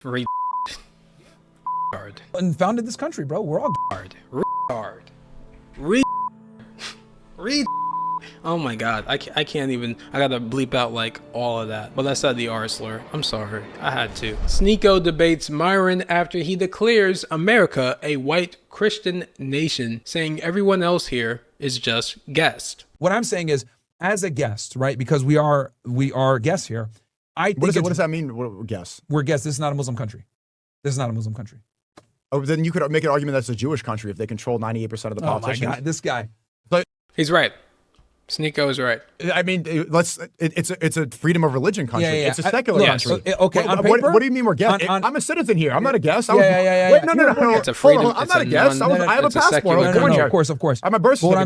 Retard. And founded this country, bro. We're all Retard. Oh my god, I can't even, I gotta bleep out like all of that. But I said the R slur. I'm sorry, I had to. Sneako debates Myron after he declares America a white Christian nation, saying everyone else here is just guest. What I'm saying is, as a guest, right? Because we are guests here. I think what does that mean? What, guess? We're guests. This is not a Muslim country. This is not a Muslim country. Oh, then you could make an argument that's a Jewish country if they control 98% of the politicians. Oh my God, this guy. But he's right. Sneako is right. I mean, it's a freedom of religion country. Yeah. It's a secular country. Okay, on paper, what do you mean we're guests? I'm a citizen here. I'm not a guest. Yeah. Wait, no. It's a freedom. I'm not a guest. I have a passport. No, of course. I have my birth certificate. What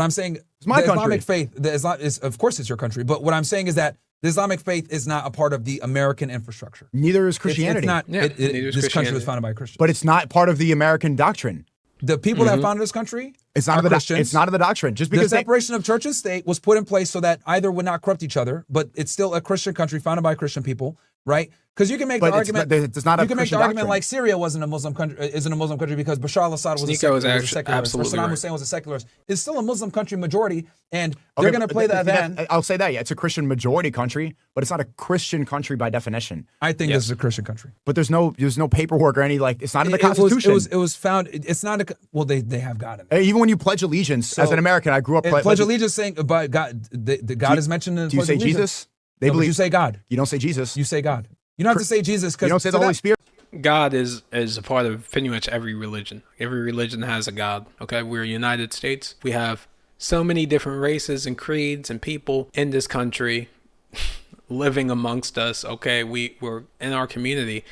I'm saying is, it's my country. Islamic faith, of course it's your country, but what I'm saying is that the Islamic faith is not a part of the American infrastructure. Neither is Christianity. This country was founded by Christians. But it's not part of the American doctrine. The people that founded this country it's not of the doctrine. Just because the separation of church and state was put in place so that either would not corrupt each other, but it's still a Christian country founded by Christian people, right? Because you can make the argument. You can make the argument like Syria isn't a Muslim country because Bashar al-Assad was a secularist. Saddam Hussein was a secularist. It's still a Muslim country majority, and they're going to play that then. I'll say that, yeah, it's a Christian majority country, but it's not a Christian country by definition. I think this is a Christian country, but there's no paperwork or any it's not in the Constitution. It was found. It's not they have God in it. Even when you pledge allegiance as an American, I grew up pledge allegiance saying by God. God is mentioned in the Do you say Jesus? They believe you say God. You don't say Jesus. You say God. You don't have to say Jesus because you don't say the Holy Spirit. God is a part of pretty much every religion. Every religion has a God. Okay, we're United States. We have so many different races and creeds and people in this country living amongst us. Okay, we're in our community.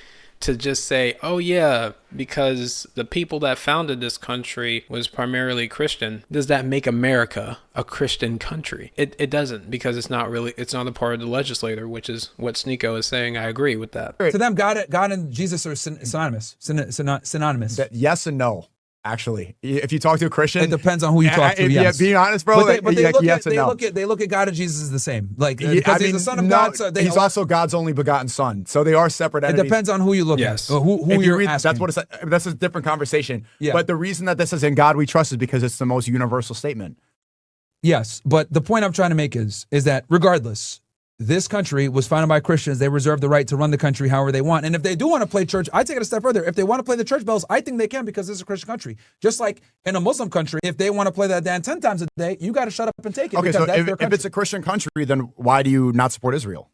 To just say, oh yeah, because the people that founded this country was primarily Christian, does that make America a Christian country? It doesn't, because it's not a part of the legislature, which is what Sneako is saying. I agree with that. To them, God and Jesus are synonymous. Synonymous. Yes and no. Actually, if you talk to a Christian, it depends on who you talk to. Yes. Being honest, bro. They look at God and Jesus as the same. Like because he's the Son of God. So he's also God's only begotten Son. So they are separate entities. It depends on who you look at. Who you're asking. That's a different conversation. Yeah. But the reason that this is in God we trust is because it's the most universal statement. Yes, but the point I'm trying to make is that regardless, this country was founded by Christians. They reserve the right to run the country however they want. And if they do want to play church, I take it a step further. If they want to play the church bells, I think they can because this is a Christian country. Just like in a Muslim country, if they want to play that Dan 10 times a day, you got to shut up and take it. Okay, so if it's a Christian country, then why do you not support Israel?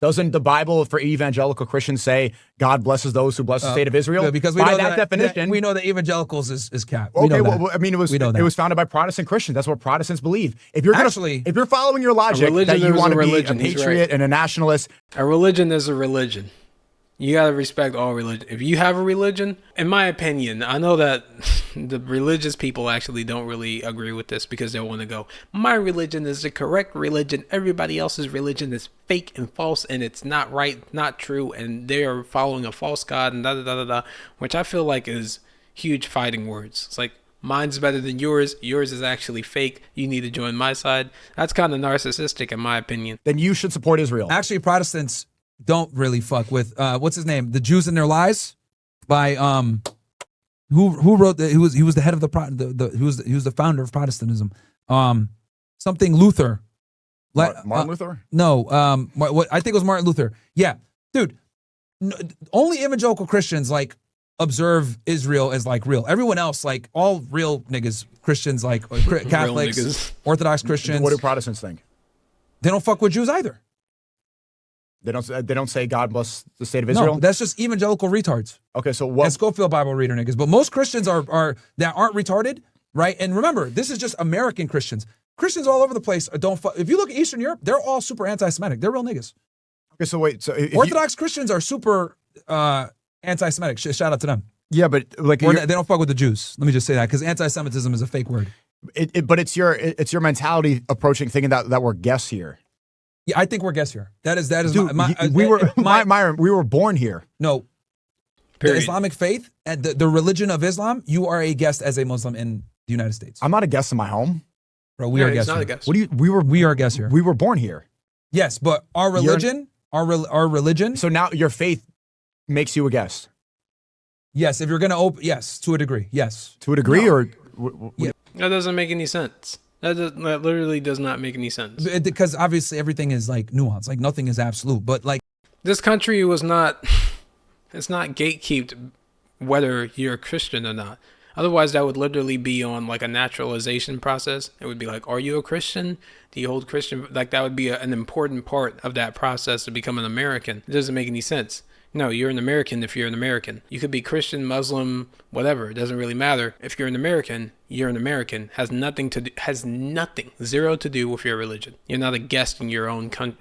Doesn't the Bible for evangelical Christians say God blesses those who bless the state of Israel? Because by that definition, we know that evangelicals is cap. Okay, well, I mean, it was founded by Protestant Christians. That's what Protestants believe. If you're following your logic that you want to be a patriot and a nationalist, a religion is a religion. You got to respect all religion. If you have a religion, in my opinion, I know that the religious people actually don't really agree with this because they want to go, my religion is the correct religion. Everybody else's religion is fake and false and it's not right, not true. And they are following a false God and which I feel like is huge fighting words. It's like, mine's better than yours. Yours is actually fake. You need to join my side. That's kind of narcissistic in my opinion. Then you should support Israel. Actually, Protestants don't really fuck with what's his name? The Jews and Their Lies by who wrote he was the head of he was the founder of Protestantism. Something Luther. Martin Luther? No, I think it was Martin Luther. Yeah. Dude, only evangelical Christians like observe Israel as like real. Everyone else, like all real niggas, Christians, like Catholics, Orthodox Christians. What do Protestants think? They don't fuck with Jews either. They don't say God bless the state of Israel? No, that's just evangelical retards. Okay, so what? And Schofield Bible reader niggas. But most Christians are that aren't retarded, right? And remember, this is just American Christians. Christians all over the place don't fuck. If you look at Eastern Europe, they're all super anti-Semitic. They're real niggas. Okay, so wait. So Orthodox Christians are super anti-Semitic. Shout out to them. Yeah, but like they don't fuck with the Jews. Let me just say that because anti-Semitism is a fake word. But it's your mentality approaching thinking that we're guests here. Yeah, I think we're guests here. That is Dude, Myron, we were born here. No. Period. The Islamic faith and the religion of Islam, you are a guest as a Muslim in the United States. I'm not a guest in my home. Bro, we are guests here. Guest. What do you we are guests here. We were born here. Yes, but our religion, our religion. So now your faith makes you a guest. Yes, if you're going to open, yes, to a degree, yes. To a degree, no. or yeah. That doesn't make any sense. That literally does not make any sense. Because obviously everything is like nuanced, like nothing is absolute. But like this country was not, it's not gatekept whether you're a Christian or not. Otherwise, that would literally be on like a naturalization process. It would be like, are you a Christian? Do you hold Christian? Like that would be an important part of that process to become an American. It doesn't make any sense. No, you're an American if you're an American. You could be Christian, Muslim, whatever. It doesn't really matter. If you're an American, you're an American. Has nothing, zero to do with your religion. You're not a guest in your own country.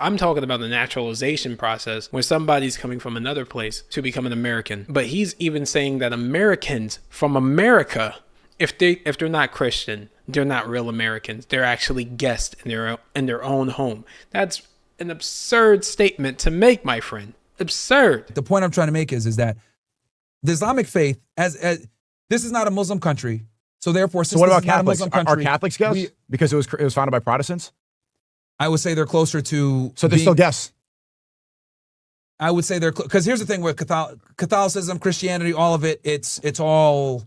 I'm talking about the naturalization process where somebody's coming from another place to become an American. But he's even saying that Americans from America, if they're not Christian, they're not real Americans. They're actually guests in their own home. That's an absurd statement to make, my friend. Absurd. The point I'm trying to make is that the Islamic faith, as this is not a Muslim country, so therefore, so what about Catholics? Are Catholics guests because it was founded by Protestants? I would say they're closer to. So they're still guests. I would say they're because here's the thing with Catholicism, Christianity, all of it. It's all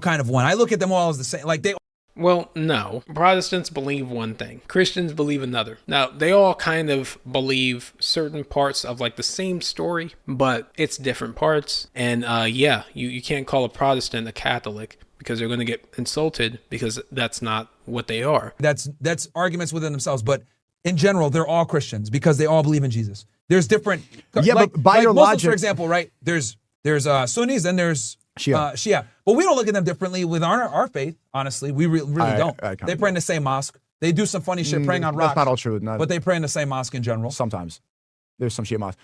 kind of one. I look at them all as the same. Like they. Well, no. Protestants believe one thing. Christians believe another. Now, they all kind of believe certain parts of like the same story, but it's different parts. And yeah, you can't call a Protestant a Catholic because they're going to get insulted because that's not what they are. That's arguments within themselves. But in general, they're all Christians because they all believe in Jesus. There's different. Yeah, but by your Muslims, logic, for example, right? There's Sunnis and there's Shia. But we don't look at them differently with our faith, honestly. We really don't. They pray in the same mosque. They do some funny shit praying on rocks. That's not all true. But they pray in the same mosque in general. Sometimes. There's some Shia mosques.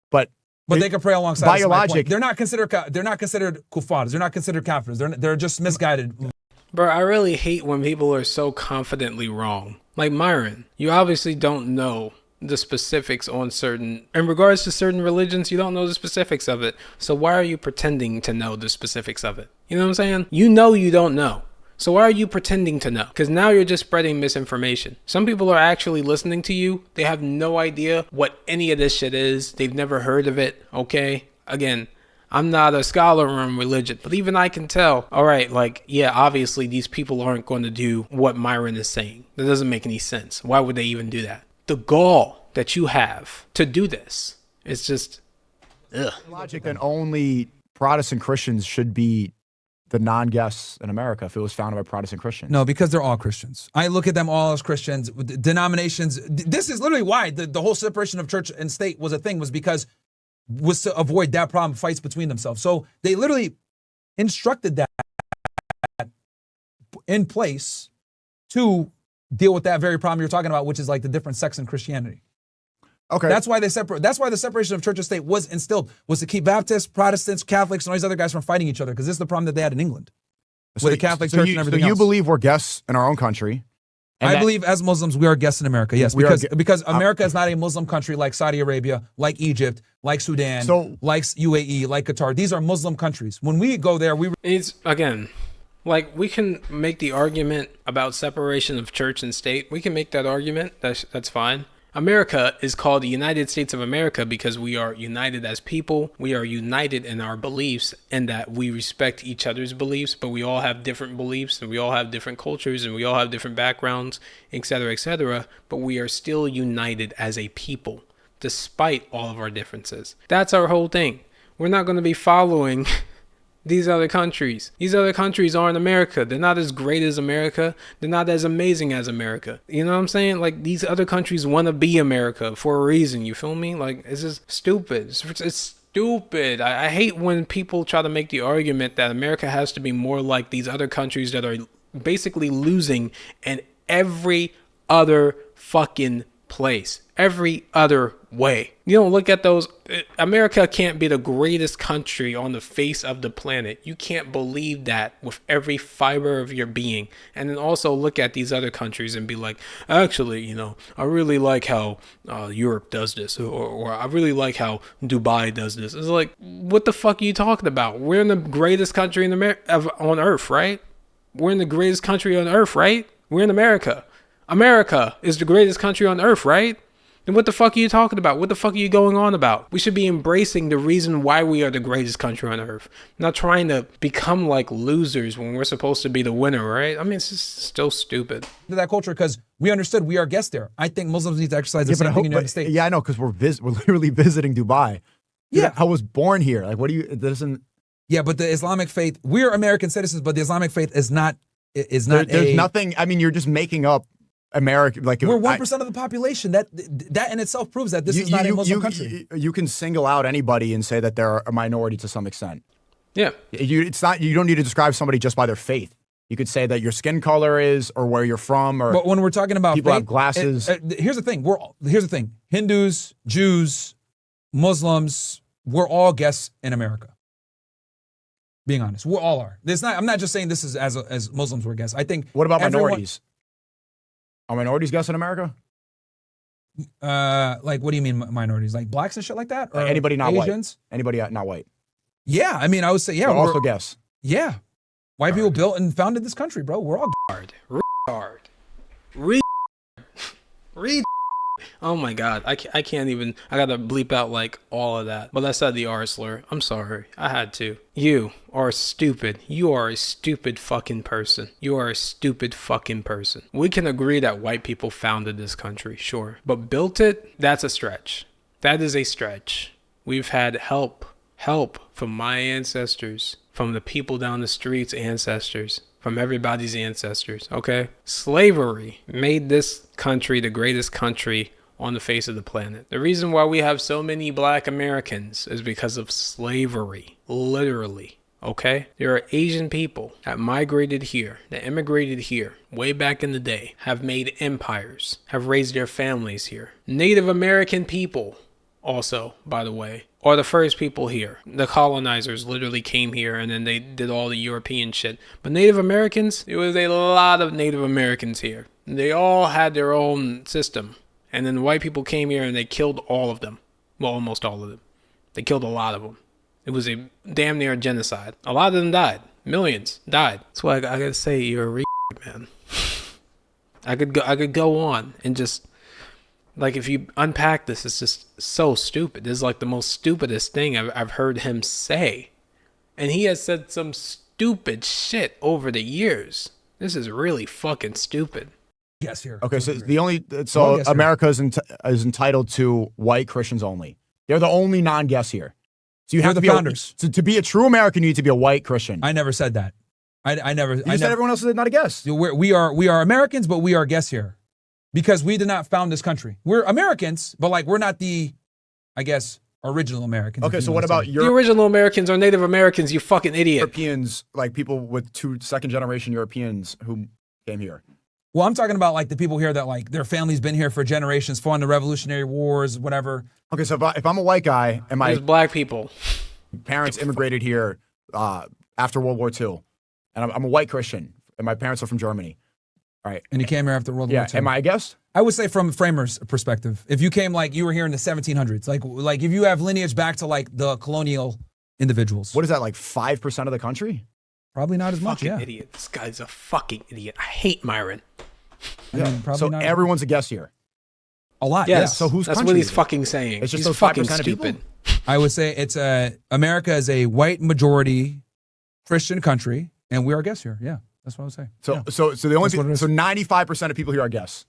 But they can pray alongside. By your logic. They're not considered kuffars. They're not considered kafirs. They're just misguided. Bro, I really hate when people are so confidently wrong. Like Myron, you obviously don't know the specifics on in regards to certain religions, you don't know the specifics of it. So why are you pretending to know the specifics of it? You know what I'm saying? You know you don't know. So why are you pretending to know? Because now you're just spreading misinformation. Some people are actually listening to you. They have no idea what any of this shit is. They've never heard of it. Okay? Again, I'm not a scholar on religion, but even I can tell, all right, like, yeah, obviously these people aren't going to do what Myron is saying. That doesn't make any sense. Why would they even do that? The gall that you have to do this is just, ugh. Logic that only Protestant Christians should be the non-guests in America if it was founded by Protestant Christians. No, because they're all Christians. I look at them all as Christians. Denominations, this is literally why the whole separation of church and state was a thing, was to avoid that problem, fights between themselves. So they literally instructed that in place to deal with that very problem you're talking about, which is like the different sects in Christianity. Okay. That's why that's why the separation of church and state was instilled, was to keep Baptists, Protestants, Catholics, and all these other guys from fighting each other, because this is the problem that they had in England with the Catholic Church and everything else. So you believe we're guests in our own country? I believe as Muslims we are guests in America, yes, because America is not a Muslim country like Saudi Arabia, like Egypt, like Sudan, like UAE, like Qatar. These are Muslim countries. When we go there, it's, again, like, we can make the argument about separation of church and state. We can make that argument. That's fine. America is called the United States of America because we are united as people. We are united in our beliefs, and that we respect each other's beliefs, but we all have different beliefs, and we all have different cultures, and we all have different backgrounds, etc., but we are still united as a people, despite all of our differences. That's our whole thing. We're not going to be following these other countries. These other countries aren't America. They're not as great as America. They're not as amazing as America. You know what I'm saying? Like, these other countries want to be America for a reason. You feel me? Like, it's just stupid. It's stupid. I hate when people try to make the argument that America has to be more like these other countries that are basically losing in every other fucking place, every other way. You don't look at those. America can't be the greatest country on the face of the planet. You can't believe that with every fiber of your being. And then also look at these other countries and be like, actually, you know, I really like how Europe does this, or I really like how Dubai does this. It's like, what the fuck are you talking about? We're in the greatest country on earth, right? We're in the greatest country on earth, right? We're in America. America is the greatest country on earth, right? Then what the fuck are you talking about? What the fuck are you going on about? We should be embracing the reason why we are the greatest country on earth. Not trying to become like losers when we're supposed to be the winner, right? I mean, it's just still stupid. That culture, because we understood we are guests there. I think Muslims need to exercise the same thing in the United States. Yeah, I know, because we're literally visiting Dubai. Dude, I was born here. Like, what do you? It doesn't. Yeah, but the Islamic faith, we're American citizens, but the Islamic faith is not. There's nothing. I mean, you're just making up America. Like, we're 1% of the population. That in itself proves that this is not a Muslim country. You can single out anybody and say that they're a minority to some extent. Yeah, it's not. You don't need to describe somebody just by their faith. You could say that your skin color is, or where you're from, or. But when we're talking about people faith, have glasses. Here's the thing. Here's the thing. Hindus, Jews, Muslims, we're all guests in America. Being honest, we all are. I'm not just saying this is as Muslims we're guests. I think. What about minorities? Are minorities guests in America? Like, what do you mean minorities? Like blacks and shit like that? Or anybody not Asians? White? Anybody not white? Yeah, I mean, I would say yeah. We're also guests. Yeah, white people built and founded this country, bro. We're all Retard. Oh my God, I can't even, I gotta bleep out like all of that. But I said the R slur. I'm sorry, I had to. You are stupid. You are a stupid fucking person. You are a stupid fucking person. We can agree that white people founded this country, sure. But built it? That's a stretch. That is a stretch. We've had help from my ancestors, from the people down the street's ancestors, from everybody's ancestors, okay? Slavery made this country the greatest country on the face of the planet. The reason why we have so many black Americans is because of slavery, literally, okay? There are Asian people that migrated here, that immigrated here way back in the day, have made empires, have raised their families here. Native American people also, by the way, are the first people here. The colonizers literally came here and then they did all the European shit. But Native Americans, there was a lot of Native Americans here. They all had their own system. And then the white people came here and they killed all of them. Well, almost all of them. They killed a lot of them. It was a damn near genocide. A lot of them died. Millions died. That's why I gotta say, you're a man. I could go on and just... Like, if you unpack this, it's just so stupid. This is like the most stupidest thing I've heard him say. And he has said some stupid shit over the years. This is really fucking stupid. Yes, here. Okay, so America is entitled to white Christians only. They're the only non-guests here. So you have to be founders. To be a true American, you need to be a white Christian. I never said that. I never. You said everyone else is not a guest. We are Americans, but we are guests here. Because we did not found this country. We're Americans, but like we're not the, I guess, original Americans. Okay, so what about the original Americans or Native Americans, you fucking idiot. Europeans, like people with second-generation Europeans who came here. Well, I'm talking about like the people here that like their family's been here for generations, fought in the Revolutionary Wars, whatever. Okay, so if I'm a white guy and there's black people. Parents immigrated here after World War II, and I'm a white Christian, and my parents are from Germany. All right. And you came here after World War II. Am I a guest? I would say from framers' perspective, if you came like you were here in the 1700s, like if you have lineage back to like the colonial individuals. What is that, like 5% of the country? Probably not as much, fucking idiot. This guy's a fucking idiot. I hate Myron. So everyone's a guest here. A lot, yes. Yeah. So who's That's what he's fucking saying. It's just he's those fucking 5% stupid. of people? I would say it's America is a white majority Christian country, and we are guests here. Yeah. That's what I would say. So the only 95% of people here are guests.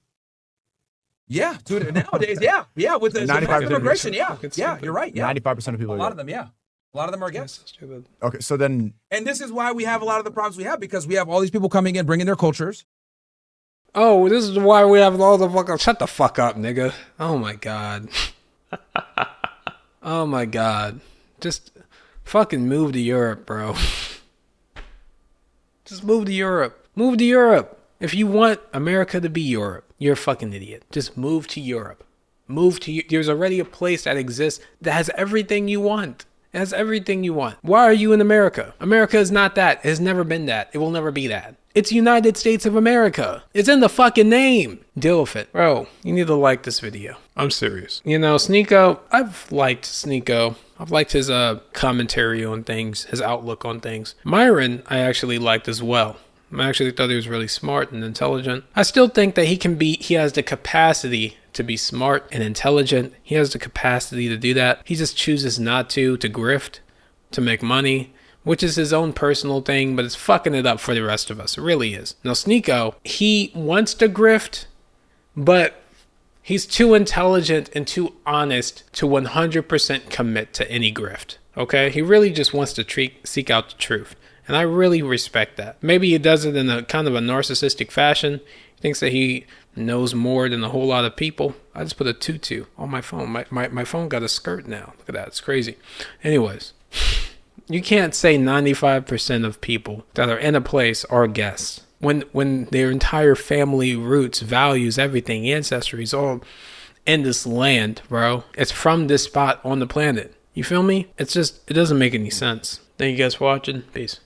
Yeah, dude. Nowadays, yeah, with the 95% immigration, yeah, you're right. Yeah, 95% of people. A lot of them, yeah, a lot of them are guests. Stupid. Okay, so then, and this is why we have a lot of the problems we have because we have all these people coming in, bringing their cultures. Oh, this is why we have all the fucking. Shut the fuck up, nigga. Oh my god. Oh my god. Just fucking move to Europe, bro. Just move to Europe. Move to Europe. If you want America to be Europe, you're a fucking idiot. Just move to Europe. There's already a place that exists that has everything you want. It has everything you want. Why are you in America? America is not that. It has never been that. It will never be that. It's United States of America. It's in the fucking name. Deal with it. Bro, you need to like this video. I'm serious. You know, Sneako, I've liked Sneako. I've liked his commentary on things, his outlook on things. Myron, I actually liked as well. I actually thought he was really smart and intelligent. I still think that he has the capacity to be smart and intelligent. He has the capacity to do that. He just chooses not to grift, to make money, which is his own personal thing, but it's fucking it up for the rest of us. It really is. Now, Sneako, he wants to grift, but he's too intelligent and too honest to 100% commit to any grift. Okay? He really just wants to seek out the truth. And I really respect that. Maybe he does it in a kind of a narcissistic fashion. He thinks that he knows more than a whole lot of people. I just put a tutu on my phone. My phone got a skirt now. Look at that. It's crazy. Anyways, you can't say 95% of people that are in a place are guests. When their entire family, roots, values, everything, ancestry is all in this land, bro. It's from this spot on the planet. You feel me? It doesn't make any sense. Thank you guys for watching. Peace.